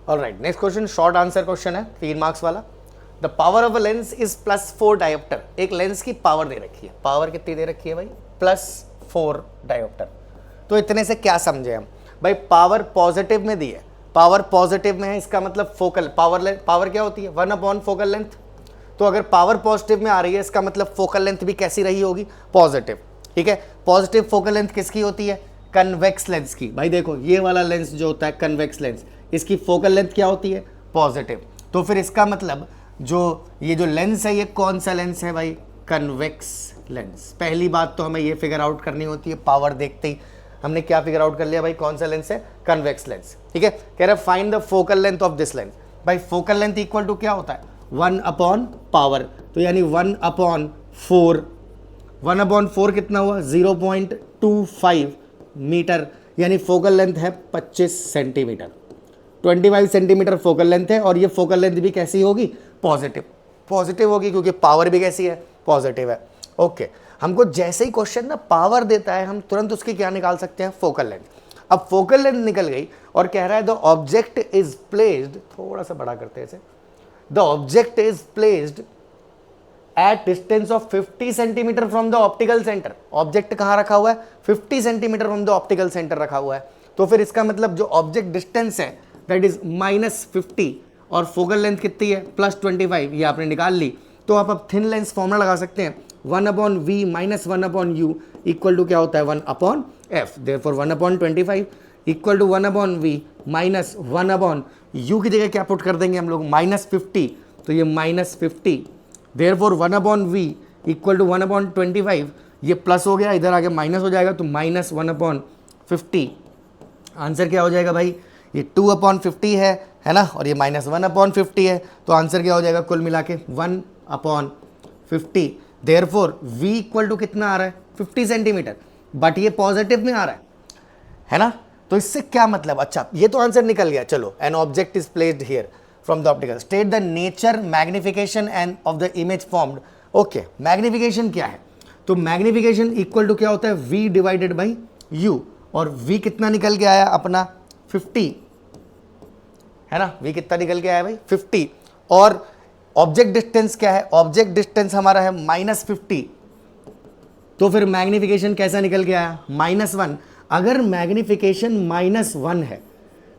Alright, next question short answer question है, 3 marks वाला। The power of a lens is +4 dioptre. एक lens की power दे रखी है, पावर कितनी दे रखी है भाई? +4 डायोप्टर। तो इतने से क्या समझे हम भाई? पावर पॉजिटिव में दी है, पावर पॉजिटिव में है, इसका मतलब फोकल पावर क्या होती है? 1/4 फोकल लेंथ। तो अगर पावर पॉजिटिव में आ रही है, इसका मतलब फोकल लेंथ भी कैसी रही होगी? पॉजिटिव। ठीक है, पॉजिटिव फोकल लेंथ किसकी होती है? कन्वेक्स लेंस की। भाई देखो, ये वाला लेंस जो होता है कन्वेक्स लेंस, इसकी फोकल लेंथ क्या होती है? पॉजिटिव। तो फिर इसका मतलब ये जो लेंस है, ये कौन सा लेंस है भाई? Convex lens. पहली बात तो हमें ये फिगर आउट करनी होती है, पावर देखते ही हमने क्या फिगर आउट कर लिया भाई? कौन सा लेंस है? Convex lens. ठीक है, कह रहा है find the focal length of this lens. भाई फोकल लेंथ इक्वल टू क्या होता है? 1/, पावर, तो यानी 1/4। 1/4 कितना हुआ? 0.25 मीटर, यानी फोकल लेंथ है 25 सेंटीमीटर। 25 सेंटीमीटर फोकल लेंथ है, और ये फोकल लेंथ भी कैसी होगी? पॉजिटिव। पॉजिटिव होगी क्योंकि पावर भी कैसी है? पॉजिटिव है। ओके, हमको जैसे ही क्वेश्चन ना पावर देता है, हम तुरंत उसकी क्या निकाल सकते हैं? Focal length. अब फोकल लेंथ निकल गई और कह रहा है द ऑब्जेक्ट इज प्लेस्ड, थोड़ा सा बड़ा करते हैं इसे, the object is placed at distance of 50 centimetre from the optical centre. Object कहां रखा हुआ है? 50 centimetre from the optical centre रखा हुआ है। तो फिर इसका मतलब जो ऑब्जेक्ट डिस्टेंस है दैट इज -50, और फोकल लेंथ कितनी है? +25। ये आपने निकाल ली। तो आप अब थिन लेंस फॉर्मूला लगा सकते हैं, 1/v - 1/u इक्वल टू क्या होता है? 1/f। Therefore 1/25 equal to 1/v - 1/u की जगह क्या पुट कर देंगे हम लोग? -50। तो ये -50, देयरफॉर 1/v इक्वल टू 1/25। ये प्लस हो गया, इधर आगे माइनस हो जाएगा, तो -1/50। आंसर क्या हो जाएगा भाई? ये 2/50 है ना, और ये -1/50 है, तो आंसर क्या हो जाएगा कुल मिला के? 1/50। देयरफॉर v इक्वल टू कितना आ रहा है? 50 सेंटीमीटर, बट ये पॉजिटिव में आ रहा है ना। तो इससे क्या मतलब? अच्छा, ये तो आंसर निकल गया। चलो, an object is placed here from the optical, state the nature, magnification end of the image formed. Okay, magnification क्या है? तो मैग्निफिकेशन इक्वल टू क्या होता है? v डिवाइडेड बाई u, और v कितना निकल के आया अपना? 50 है ना। v कितना निकल के आया भाई? 50। और ऑब्जेक्ट डिस्टेंस क्या है? ऑब्जेक्ट डिस्टेंस हमारा है -50। तो फिर मैग्निफिकेशन कैसा निकल के आया? -1। अगर मैग्निफिकेशन -1 है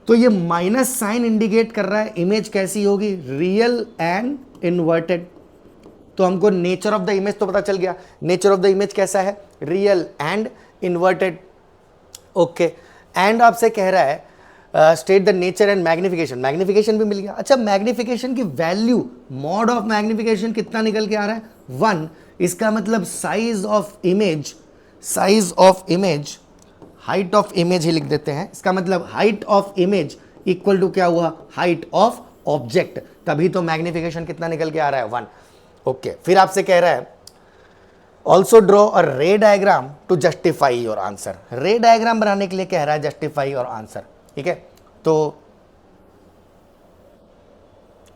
तो ये माइनस साइन इंडिकेट कर रहा है इमेज कैसी होगी? Real and inverted. तो हमको नेचर ऑफ द इमेज तो पता चल गया, नेचर ऑफ द इमेज कैसा है? Real and inverted. Okay, and आपसे कह रहा है state the nature and magnification, magnification भी मिल गया। अच्छा, मैग्निफिकेशन की वैल्यू, मॉड ऑफ मैग्निफिकेशन कितना निकल के आ रहा है? 1। इसका मतलब size of image, size of image, height of image ही लिख देते हैं, इसका मतलब height of image equal to क्या हुआ? Height of object. तभी तो मैग्निफिकेशन कितना निकल के आ रहा है? 1। ओके, फिर आपसे कह रहा है also draw a ray diagram to justify your answer. Ray diagram बनाने के लिए कह रहा है जस्टिफाई योर आंसर। ठीक है, तो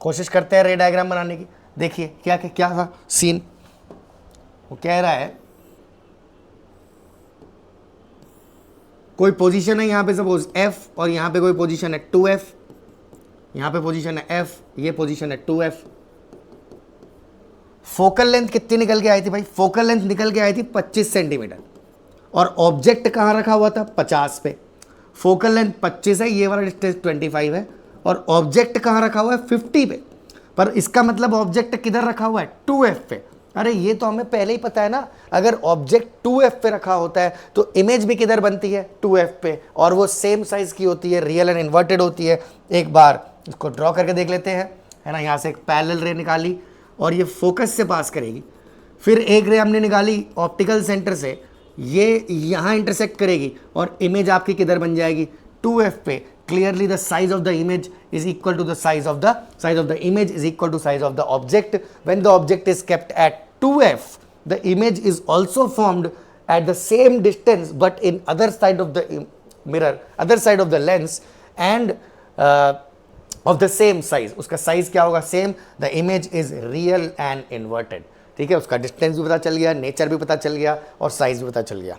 कोशिश करते हैं रे डायग्राम बनाने की। देखिए क्या क्या क्या था सीन। वो कह रहा है कोई पोजीशन है यहाँ पे सपोज f, और यहाँ पे कोई पोजीशन है 2f, यहाँ पे पोजीशन है f, ये पोजीशन है 2f। फोकल लेंथ कितनी निकल के आई थी भाई? फोकल लेंथ निकल के आई थी 25 सेंटीमीटर, और ऑब्जेक्ट कहाँ रखा हुआ था? 50 पे। फोकल लेंथ 25 है, ये वाला डिस्टेंस 25 है, और ऑब्जेक्ट कहाँ रखा हुआ है? 50 पे। पर इसका मतलब ऑब्जेक्ट किधर रखा हुआ है? 2f पे। अरे ये तो हमें पहले ही पता है ना, अगर ऑब्जेक्ट 2f पे रखा होता है तो इमेज भी किधर बनती है? 2f पे, और वो सेम साइज की होती है, रियल एंड इन्वर्टेड होती है। एक बार इसको ड्रॉ करके देख लेते हैं, है ना। यहाँ से एक पैरेलल रे निकाली और ये फोकस से पास करेगी, फिर एक रे हमने निकाली ऑप्टिकल सेंटर से, ये यहाँ इंटरसेक्ट करेगी और इमेज आपकी किधर बन जाएगी? 2f पे। Clearly the size of the image is equal to the size of the image is equal to size of the object. When the object is kept at 2f, the image is also formed at the same distance but in other side of the mirror, other side of the lens, and of the same size. उसका size क्या होगा? Same. The image is real and inverted. ठीक है, उसका distance भी पता चल गया, nature भी पता चल गया, और size भी पता चल गया।